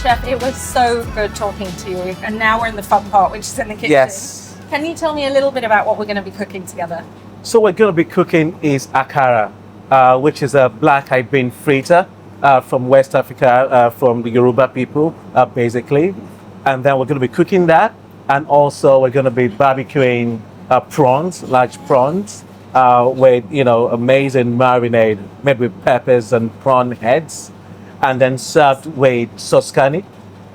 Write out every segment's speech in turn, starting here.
Chef, it was so good talking to you. And now we're in the fun part, which is in the kitchen. Yes. Can you tell me a little bit about what we're going to be cooking together? So what we're going to be cooking is Akara, which is a black-eyed bean fritter from West Africa, from the Yoruba people, basically. And then we're going to be cooking that. And also we're going to be barbecuing prawns, large prawns, with, amazing marinade made with peppers and prawn heads. And then served with Toscani,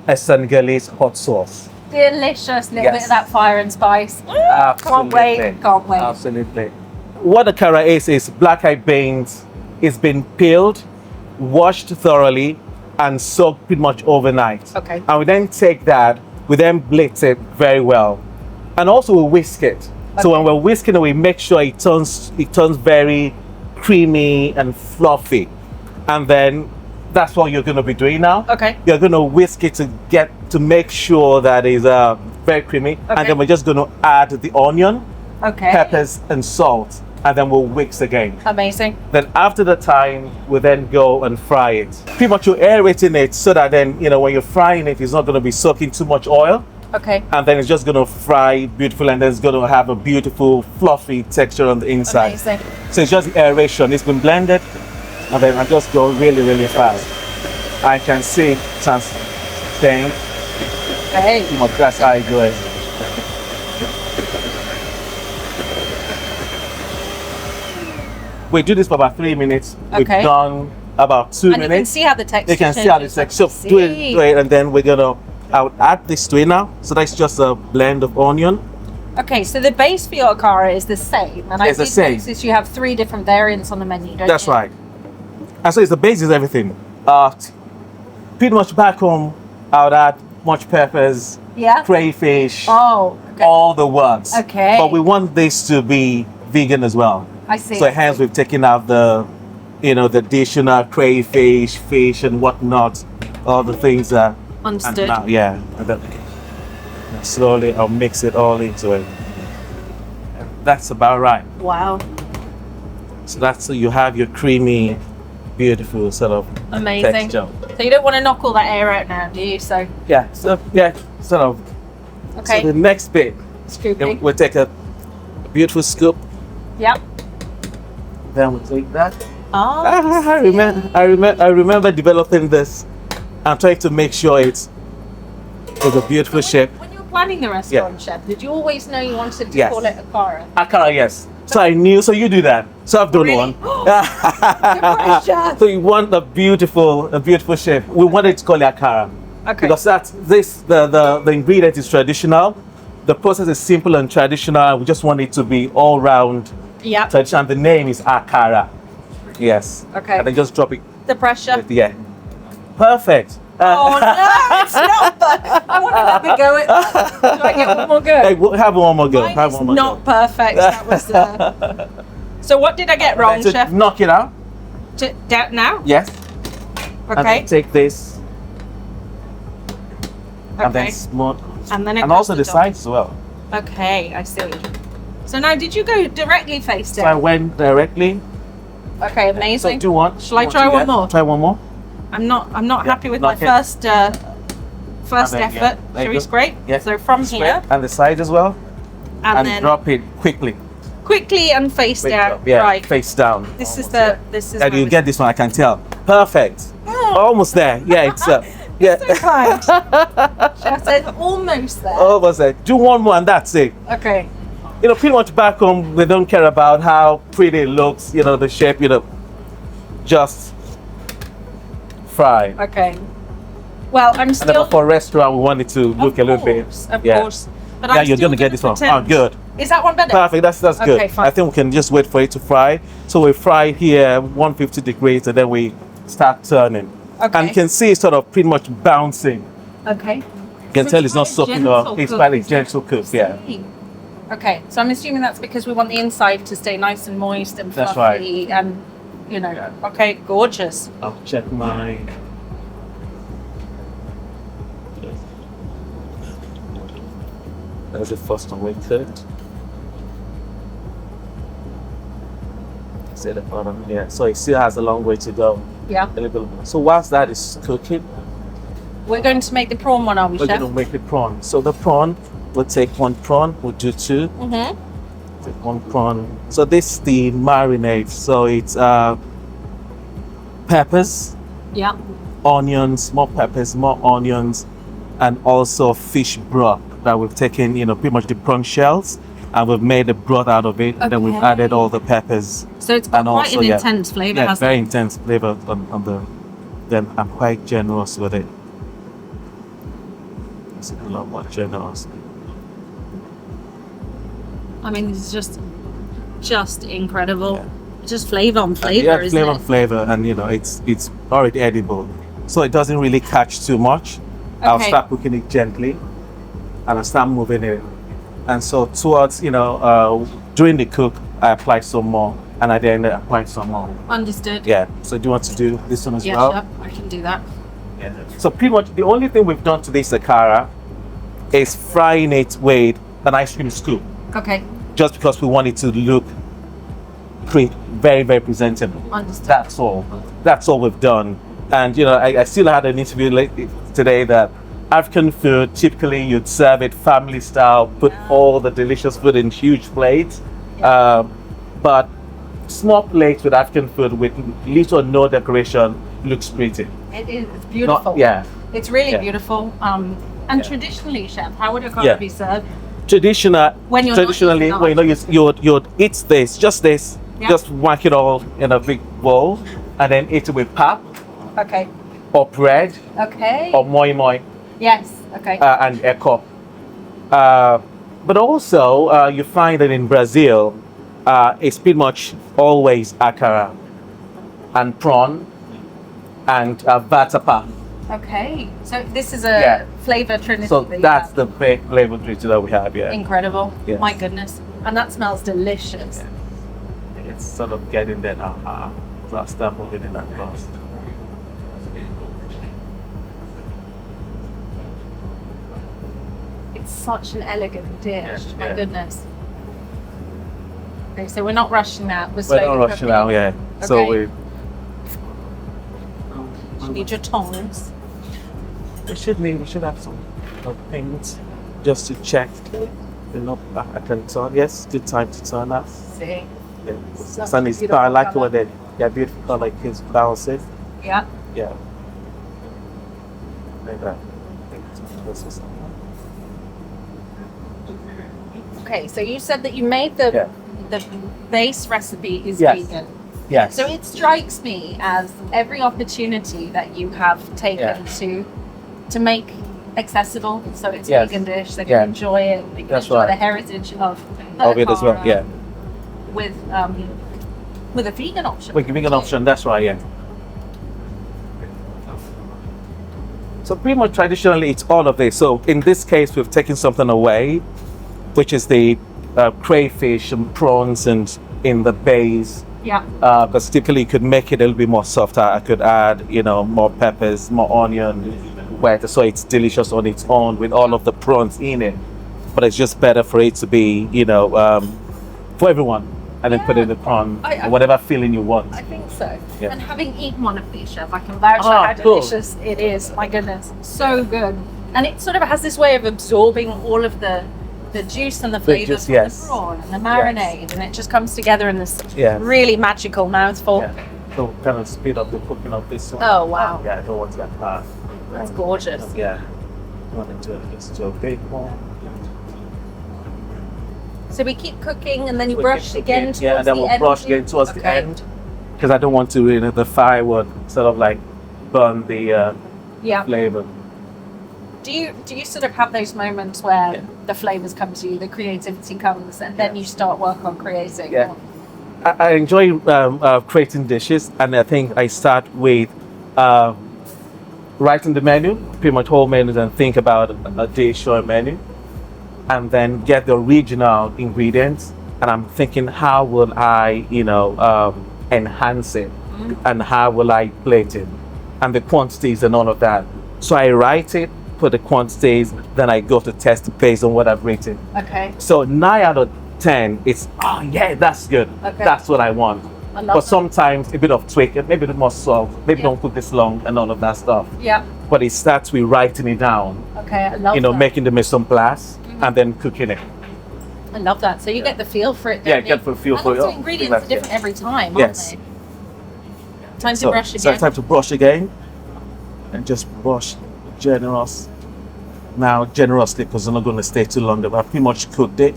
a Senegalese hot sauce. Delicious, little bit of that fire and spice. Absolutely. Can't wait. Absolutely. What Akara is black-eyed beans. It's been peeled, washed thoroughly, and soaked pretty much overnight. Okay. And we then take that, we then blitz it very well. And also we whisk it. Okay. So when we're whisking it, we make sure it turns very creamy and fluffy. And then that's what you're going to be doing now. Okay. You're going to whisk it to make sure that it's very creamy. Okay. And then we're just going to add the onion, okay, peppers, and salt. And then we'll whisk again. Amazing. Then after the time, we then go and fry it. Pretty much you're aerating it so that then, when you're frying it, it's not going to be soaking too much oil. Okay. And then it's just going to fry beautiful, and then it's going to have a beautiful, fluffy texture on the inside. Amazing. So it's just the aeration. It's been blended. And then I just go really, really fast. I can see some thing. Hey. That's how I do it. We do this for about 3 minutes. Okay. We've done about 2 minutes. And you can see how the texture You can see how the texture. So do it, and then we're gonna. I would add this to it now. So that's just a blend of onion. Okay, so the base for your Akara is the same. And It's the same. Notice you have 3 different variants on the menu, don't That's you? right. And so it's the base is everything. Pretty much back home, I would add much peppers, Yeah. crayfish, Oh, okay. all the works. Okay. But we want this to be vegan as well. I see. So hence we've taken out the additional crayfish, fish, and whatnot, all the things that. Understood. And now, and then slowly I'll mix it all into it. And that's about right. Wow. So you have your creamy, beautiful sort of Amazing. texture. So you don't want to knock all that air out now, do you? So, Sort of. okay. So the next bit, Scooping. we'll take a beautiful scoop. Yep. Then we'll take that. Oh. I remember developing this. I'm trying to make sure it's a beautiful shape. When you were planning the restaurant, Chef, did you always know you wanted to Yes. call it Akara? Akara, yes. So I knew. So you do that. So I've done Really? one. pressure. So you want a beautiful shape. We wanted to call it Akara Okay. because the ingredient is traditional. The process is simple and traditional. We just want it to be all round Yeah. traditional. The name is Akara. Yes. Okay. And then just drop it. The pressure. Yeah. Perfect. Oh no, it's not. But I want to let me go at that. Do I get one more go? Hey, we'll have one more go. Mine Have is one more not go. perfect. That was. So what did I get wrong, So Chef? knock it out. Now? Yes. And Okay. then take this. And then Okay. small. And then it And goes also to the top. sides as well. Okay, I see. So now, did you go directly face So I down? went directly. Okay, So amazing. do one. Shall I try one more? Try one more. I'm not Yeah, happy with my knock it. first And then, effort. there Shall you we go. scrape? Yeah. So from Spread. here, And the sides as well. and then drop it quickly. quickly and face Quick down. drop. Yeah. Right. Face down. This is Almost this is. there. And my you get this one, I can tell. Perfect. Almost there. Yeah, it's yeah. So kind. Chef said almost there. Almost there. Do one more and that's it. Okay. Pretty much back home, they don't care about how pretty it looks, the shape, just fry. Okay. Well, I'm And then still. for a restaurant, we want it to look a little bit. Of Yeah. course. But Yeah, I'm you're still gonna get this one. pretend. Oh, good. Is that one better? Perfect. That's Okay, good. fine. I think we can just wait for it to fry. So we fry here 150 degrees, and then we start turning. Okay. And you can see it's sort of pretty much bouncing. Okay. You can So tell it's it's not quite a soaking gentle up. It's cook, quite a isn't it? gentle cook. Yeah. Okay, so I'm assuming that's because we want the inside to stay nice and moist and That's fluffy and, okay, gorgeous. I'll check my. That's the first one we cooked. See the bottom, yeah. So it still has a long way to go. Yeah. A little bit more. So whilst that is cooking, We're going to make the prawn one, are we, We're chef? going to make the prawn. So the prawn, we'll take one prawn, we'll do two. Mm-hmm. Take one prawn. So this is the marinade. So it's peppers, Yeah. onions, more peppers, more onions, and also fish broth that we've taken, pretty much the prawn shells, and we've made the broth out of it, and then we've Okay. added all the peppers. So it's got And quite also, an yeah, intense flavour, Yeah, hasn't very it? intense flavor on the. Then I'm quite generous with it. It's a lot more generous. I mean, this is just incredible. Yeah. Just flavour on flavour, Yeah, isn't flavor it? on flavor, and it's already edible, so it doesn't really catch too much. I'll Okay. start cooking it gently, and I'll start moving it. And so towards during the cook, I apply some more, and at the end I apply some more. Understood. Yeah. So do you want to do this one as Yeah, well? chef, I can do that. Yeah. So pretty much the only thing we've done to this akara is frying it with an ice cream scoop, Okay. just because we want it to look very, very presentable. Understood. That's all we've done. And I still had an interview today that African food, typically you'd serve it family style, put all the delicious food in huge plates. But small plates with African food with little or no decoration looks pretty. It is. It's beautiful. It's really Yeah. beautiful. And Yeah. traditionally, chef, how would Akara Yeah. be served? When you're traditionally, not when you'd eat this, Yeah. just whack it all in a big bowl, and then eat it with pap Okay. or bread Okay. or moi moi. Yes. Okay. And Eko. But also, you find that in Brazil, it's pretty much always akara and prawn and vatapá. Okay. So this is a Yeah. flavour trinity. So that you that's have. the big flavor treaty that we have, yeah. Incredible. Yes. My goodness. And that smells delicious. It's sort of getting there now. So I'll start moving in that fast. It's such an elegant dish. Yeah, My yeah. goodness. Okay, so we're not rushing that. We're We're slowly not rushing cooking. now, yeah. So Okay. You need your tongs. we should have some paint just to check. I can turn. Yes, good time to turn that. See? Yeah. Such Sun a is beautiful I like it colour. when beautiful color like it's bouncing. Yeah. Yeah. Like that. Okay, so you said that you made the base recipe is Yes. vegan. Yes. So it strikes me as every opportunity that you have taken to make accessible, so it's Yes. vegan dish, they can Yeah. enjoy it, they can That's enjoy right. the heritage of it as well, Akara yeah. with a vegan option. We're giving an option, that's right, yeah. So pretty much traditionally it's all of this. So in this case we've taken something away, which is the crayfish and prawns and in the base. Yeah. Because typically you could make it a little bit more softer. I could add, more peppers, more onion, so it's delicious on its own with all of the prawns in it. But it's just better for it to be, for everyone, and then put in the prawn, I- whatever feeling you want. I think so. Yeah. And having eaten one of these, chef, I can vouch for Ah, how cool. delicious it is. My goodness, so good. And it sort of has this way of absorbing all of the juice and the flavours juice, from yes. the prawn and the marinade, and it just comes together in this Yes. really magical mouthful. Yeah. So kind of speed up the cooking of this one. Oh, wow. Yeah, I don't want to get hard. That's gorgeous. Yeah. I want it to just to a bit more. So we keep cooking, and then you We brush keep again cooking, towards yeah, and then the we'll end. brush again towards the Okay. end. Because I don't want to, the fire would sort of like burn the Yeah. flavor. Do you sort of have those moments where Yeah. the flavors come to you, the creativity comes, and then you start work on creating? Yeah. I enjoy creating dishes, and I think I start with writing the menu, pretty much whole menus, and think about a dish or a menu, and then get the original ingredients. And I'm thinking, how will I, enhance it, and how will I plate it, and the quantities and all of that. So I write it, put the quantities, then I go to test it based on what I've written. Okay. So 9 out of 10, it's, oh yeah, that's good. Okay. That's what I want. I love But that. sometimes a bit of tweak, maybe a bit more salt, maybe don't cook this long and all of that stuff. Yeah. But it starts with writing it down, Okay, I love you know, that. making the mise en place and then cooking it. I love that. So you get the feel for it. Yeah, don't you? get the feel and for it. also Oh, ingredients are yeah. different every time, aren't Yes. they? Time to So, brush so again. it's time to brush again and just brush generous. Now, generously, because they're not going to stay too long. I've pretty much cooked it.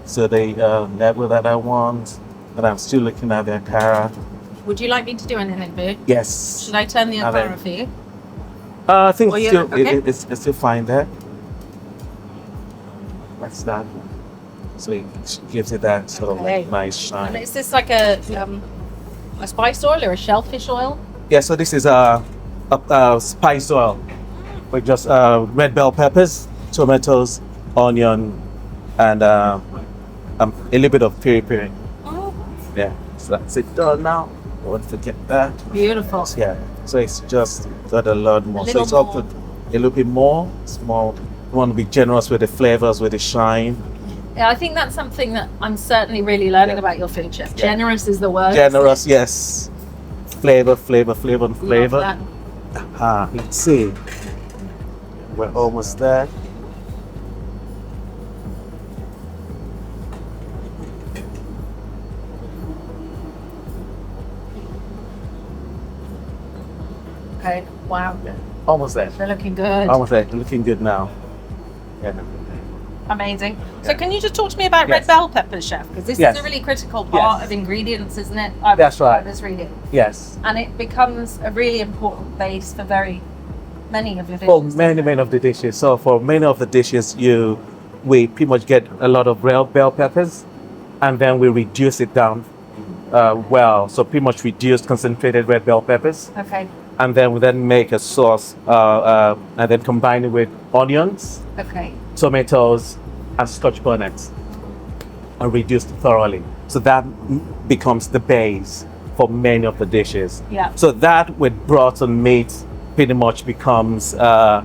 So they level that I want. But I'm still looking at the Akara. Would you like me to do anything, Boo? Yes. Should I turn the And then- Akara for you? I think Well, it's yeah, still, okay. it's still fine there. That's that. So it gives it that sort of Okay. like nice And shine. is this like a spice oil or a shellfish oil? Yeah, so this is a spice oil with just red bell peppers, tomatoes, onion, and a little bit of peri. Oh, Yeah, so that's it done now. Don't forget that. beautiful. Yeah, so it's just got a lot more. So little it's up more. to a little bit more. It's more. You want to be generous with the flavors, with the shine. Yeah, I think that's something that I'm certainly really learning Yeah. about your food, chef. Yeah. Generous is the word. Generous, yes. Flavor, and Love flavor. that. Let's see. We're almost there. Okay. Wow. Almost there. They're looking good. Almost there. Looking good now. Yeah. Amazing. So Yeah. can you just talk to me about red Yes. bell peppers, chef? Because this Yes. is a really critical part Yes. of ingredients, isn't it? That's right. I was reading. Yes. And it becomes a really important base for very many of your For dishes. many of the dishes. So for many of the dishes, we pretty much get a lot of red bell peppers, and then we reduce it down well. So pretty much reduced concentrated red bell peppers, Okay. and then we then make a sauce, and then combine it with onions, Okay. tomatoes, and scotch bonnets, and reduce it thoroughly. So that becomes the base for many of the dishes. Yeah. So that with broth and meat pretty much becomes a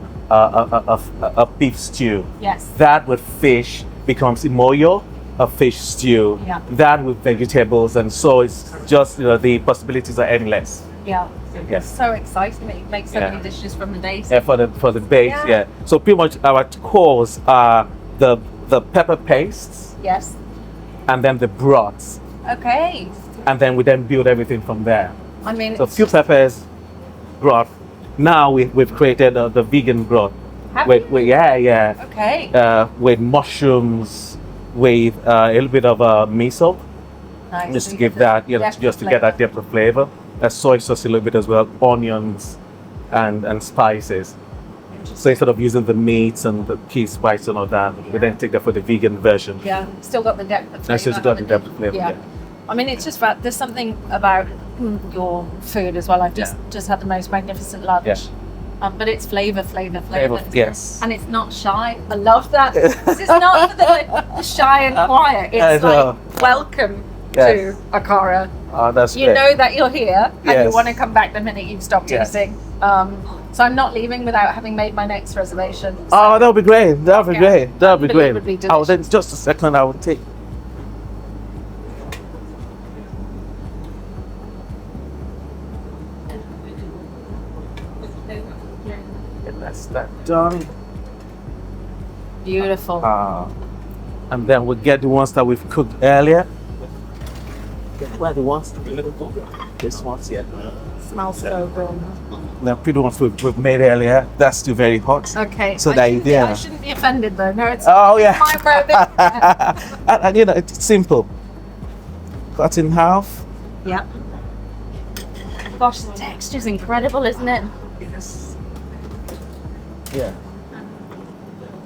beef stew. Yes. That with fish becomes imoyo, a fish stew. Yeah. That with vegetables, and so it's just, you know, the possibilities are endless. Yeah. Yes. So exciting that you make so Yeah. many dishes from the base. Yeah, for the base. Yeah. Yeah. So pretty much our cores are the pepper pastes, Yes. and then the broths, Okay. and then we then build everything from there. I mean, So a few peppers, broth. Now we've created the vegan broth. Have With yeah. okay. With mushrooms, with a little bit of miso, Nice. just So to you give get the that, you know, depth just of to get that flavour. depth of flavor. Soy sauce a little bit as well, onions, and spices. So instead of using the meats and the key spice and all that, we then take that for the vegan version. Yeah. Still got the depth of That's just flavour, got the haven't depth you? of flavor. Yeah. Yeah. I mean, it's just about, there's something about your food as well. I've just had the most magnificent lunch. Yeah. But it's flavor. Flavor, yes. And it's not shy. I love that. This is not for the shy and quiet. I It's know. like, welcome Yes. to Akara. Oh, that's You great. know that you're here and you Yes. want to come back the minute you've stopped Yes. eating. So I'm not leaving without having made my next reservation. Oh, that would be great. That would be Yeah. great. That would be great. Unbelievably I will then just a second. I will take. And that's that done. Beautiful. And then we'll get the ones that we've cooked earlier. Where the ones? This one's yeah. Smells so good. The pretty ones we've made earlier. That's still very hot. Okay. So I the shouldn't be- idea. I shouldn't be offended though. No, it's Oh yeah. my verdict. And you know, it's simple. Cut in half. Yep. Gosh, the texture's incredible, isn't it? Yes. Yeah.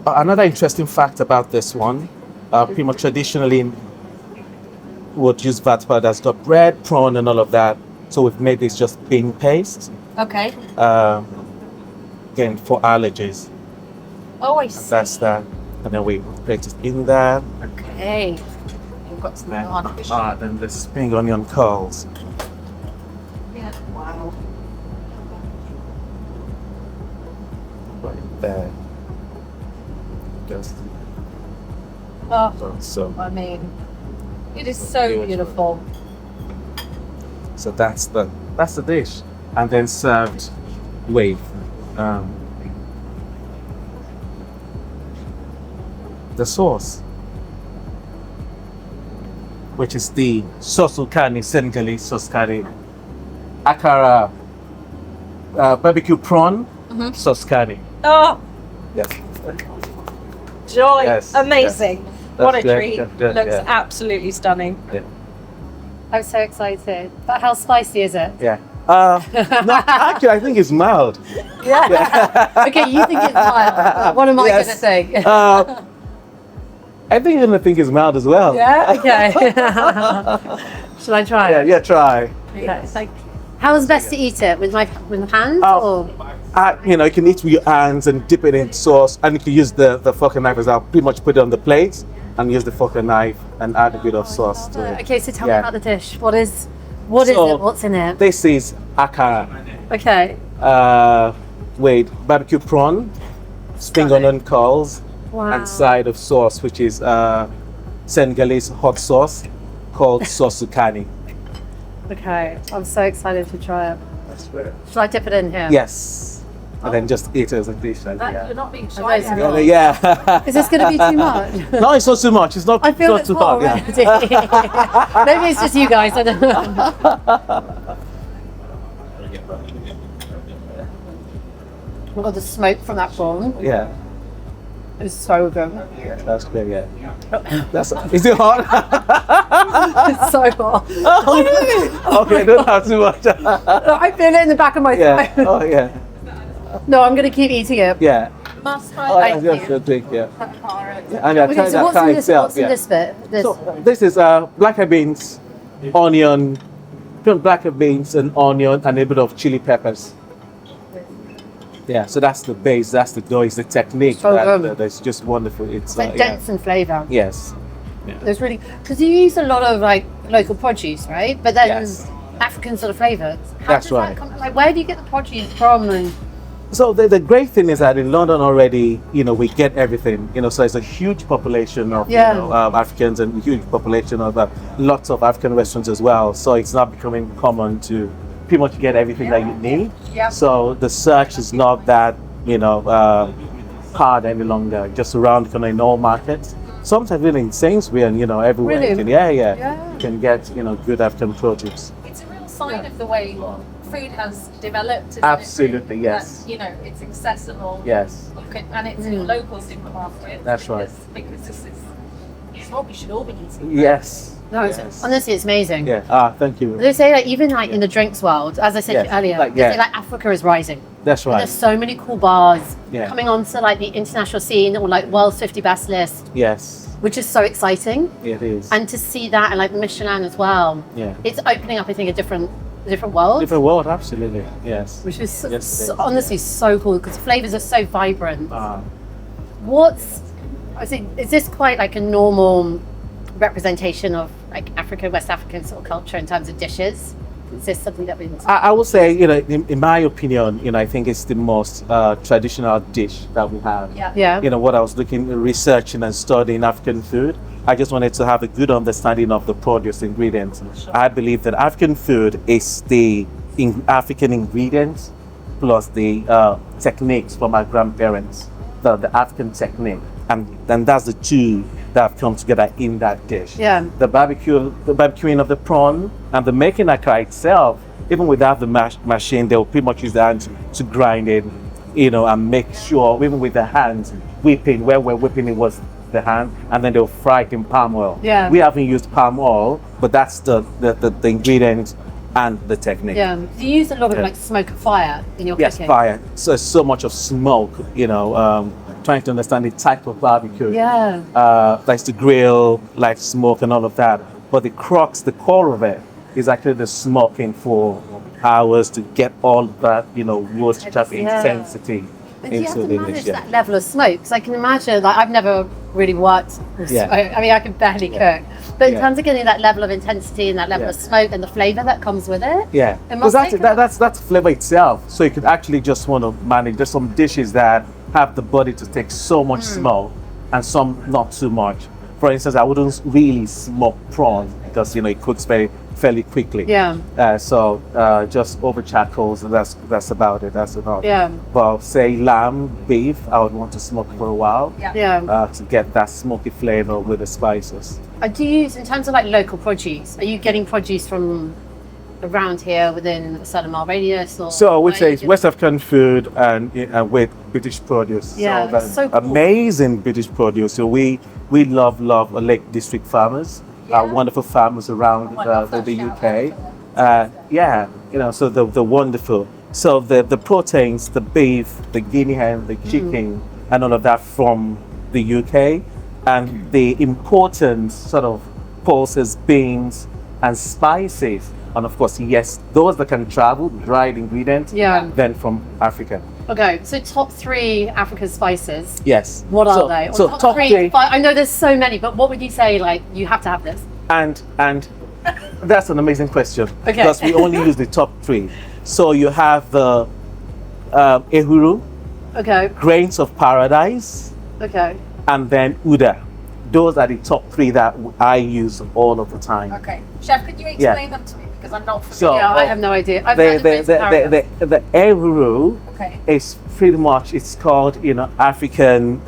Another interesting fact about this one, pretty much traditionally would use vatpa that's got bread, prawn, and all of that. So we've made this just bean paste, Okay. again for allergies. Oh, I see. That's that. And then we place it in there. Okay. We've got some garnish. Then the spring onion curls. Yeah. Wow. Right there. Just Oh, so. I mean, it is so beautiful. So that's the dish, and then served with the sauce, which is the sosukani, Senegalese sosukani, Akara, barbecue prawn, sosukani. Oh, Yes. joy! Yes, Amazing! yes. What a That's good, treat! that's good, Looks yeah. absolutely stunning. Yeah. I'm so excited. But how spicy is it? Yeah. No, actually, I think it's mild. Okay, you think it's mild. What am I Yes. going to think? I think you're gonna think it's mild as well. Yeah? Okay. Shall I try? Yeah, try. Okay. Like, how is best to eat it? With hands Oh. or? You can eat with your hands and dip it in sauce, and you can use the fork and knife as well. Pretty much put it on the plate and use the fork and knife and add a bit of sauce to it. Okay, so tell me Yeah. about the dish. What is it? What's in it? This is akara Okay. with barbecue prawn, spring onion curls, Wow. and side of sauce, which is Senegalese hot sauce called sosukani. Okay. I'm so excited to try it. That's great. Shall I dip it in here? Yes. And then just eat it as a dish. And, You're not being shy. Amazing. Emma. yeah. Is this going to be too much? No, it's not too much. It's not, I feel not it's too full hot. Yeah. already. Maybe it's just you guys. I don't know. We've got the smoke from that prawn. Yeah. It's so good. Yeah, that's good. Yeah. Is it hot? It's so hot. Okay, don't have too much. I feel it in the back of my Yeah. throat. Oh yeah. No, I'm going to keep eating it. Yeah. Must Oh, try yeah, just a drink. Yeah. Akara. And I Okay, tried so that what's Thai in this? itself. What's in Yeah. this bit? This. So this is black eyed beans, onion, black eyed beans and onion and a bit of chili peppers. Yeah, so that's the base, that's the dough, it's the technique So good. that's just wonderful. It's like dense in flavour. Yes. There's really because you use a lot of like local produce, right? But then Yes. African sort of flavours. How That's does that right. come- like, where do you get the produce from? And So the great thing is that in London already, we get everything. So it's a huge population of Africans and a huge population of lots of African restaurants as well. So it's not becoming common to pretty much get everything that you need. Yeah. So the search is not that hard any longer. Just around the corner in all markets. Sometimes even in Sainsbury's and everywhere. Really? You can, Yeah. you can get good African produce. It's a real sign of the way food has developed. isn't it? Absolutely, yes. That, it's accessible. Yes. You can, and it's in local supermarkets. That's right. Because this is it's what we should all be eating. Yes. no, Yes. honestly, it's amazing. Yeah. Thank you. They say like even like in the drinks world, as I said Yes, to you earlier, like, they yeah. say like Africa is rising. That's And right. there's so many cool bars Yeah. coming onto like the international scene or like world's 50 best list, Yes, which is so exciting. it is. And to see that and like Michelin as well, Yeah. it's opening up I think a different world. Different world, absolutely. Yes. Which is Yes, it is. honestly so cool because flavors are so vibrant. Ah. I think, is this quite like a normal representation of like African, West African sort of culture in terms of dishes? Is this something that we? I would say, in my opinion, I think it's the most traditional dish that we have. Yeah. Yeah. What I was researching and studying African food, I just wanted to have a good understanding of the produce ingredients. I believe that African food is the African ingredients plus the techniques from our grandparents, the African technique, and that's the two that have come together in that dish. Yeah. The barbecuing of the prawn and the making akara itself, even without the machine, they'll pretty much use the hands to grind it, and make sure, even with the hands, whipping, where we're whipping it was the hand, and then they'll fry it in palm oil. Yeah. We haven't used palm oil, but that's the ingredients and the technique. Yeah. Do you use a lot of like smoke and fire in your Yes, cooking? fire. So much of smoke, trying to understand the type of barbecue. Yeah. Likes to grill, likes smoke and all of that. But the crux, the core of it, is actually the smoking for hours to get all that, roast type Yeah. intensity And do you have into to the manage dish. Yeah. that level of smoke? Because I can imagine, like, I've never really worked with Yeah. smoke. I mean, I can barely cook. But in Yeah. terms of getting that level of intensity and that level Yeah. of smoke and the flavour that comes with it, Yeah, It because must take that's flavor itself. So you could actually just want to manage. There's some dishes that have the body to take so much smoke, and some not too much. For instance, I wouldn't really smoke prawns because it cooks very fairly quickly. So just over charcoals, and that's about it. That's about. But say lamb, beef, I would want to smoke for a while. To get that smoky flavor with the spices. Do you use, in terms of like local produce, are you getting produce from around here within a certain mile radius? Or so I would say it's West African food and with British produce. Yeah, so so cool. Amazing British produce. So we love Lake District farmers. Wonderful farmers around the UK. So they're wonderful. So the proteins, the beef, the guinea hen, the chicken, and all of that from the UK, and the important sort of pulses, beans, and spices. And of course, yes, those that can travel, dried ingredients, then from Africa. Okay, so top 3 African spices. Yes. What are they? Or So top 3. I know there's so many, but what would you say, like, you have to have this? And that's an amazing question. Okay. Because we only use the top 3. So you have the ehuru, grains of paradise, and then uda. Those are the top 3 that I use all of the time. Okay. Chef, could you explain them to me? Because I'm not familiar. I have no idea. The ehuru is pretty much, it's called, African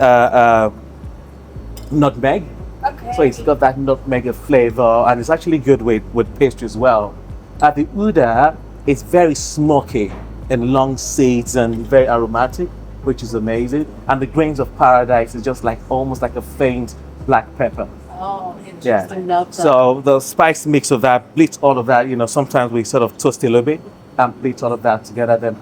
nutmeg. Okay. So it's got that nutmeg flavor, and it's actually good with pastry as well. The uda is very smoky and long seeds and very aromatic, which is amazing. And the grains of paradise is just like almost like a faint black pepper. Oh, interesting. I love that. So the spice mix of that, blitz all of that, sometimes we sort of toast a little bit and blitz all of that together, then,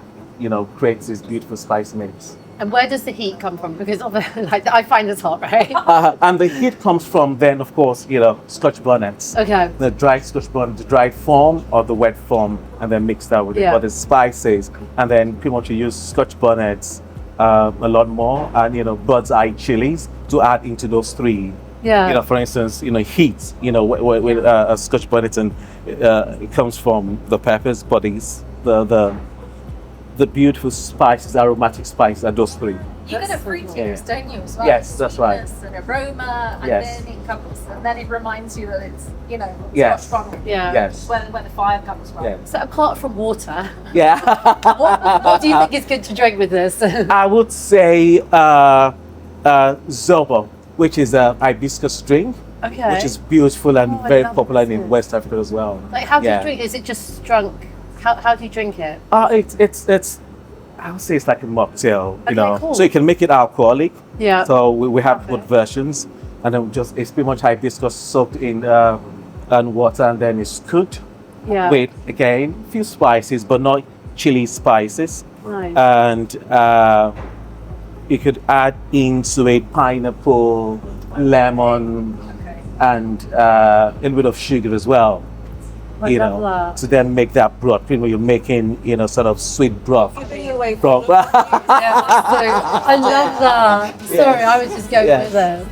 creates this beautiful spice mix. And where does the heat come from? Because I find this hot, right? And the heat comes from then, of course, Scotch bonnets. Okay. The dried Scotch bonnet, the dried form or the wet form, and then mix that with it. But the spices, and then pretty much you use Scotch bonnets a lot more, and bird's eye chilies to add into those 3. For instance, heat, with a Scotch bonnet, and it comes from the peppers, bodies, the beautiful spices, aromatic spices, are those 3. You get a fruitiness, don't you, as well? Yes, that's right. An aroma, and then it comes, and then it reminds you that it's, Scotch bonnet. Yes. Where the fire comes from. Yeah. So apart from water, what do you think is good to drink with this? I would say zobo, which is a hibiscus drink, which is beautiful and very popular in West Africa as well. Like, how do you drink? Is it just drunk? How do you drink it? It's I would say it's like a mocktail, Cool. So you can make it alcoholic. Yeah. So we have both versions, and then it's pretty much hibiscus soaked in and water, and then it's cooked with, again, a few spices, but not chili spices. Right. And you could add into it pineapple, lemon, and a little bit of sugar as well. To then make that broth. You're making, sort of sweet broth. From I love that. Sorry, I was just going with it.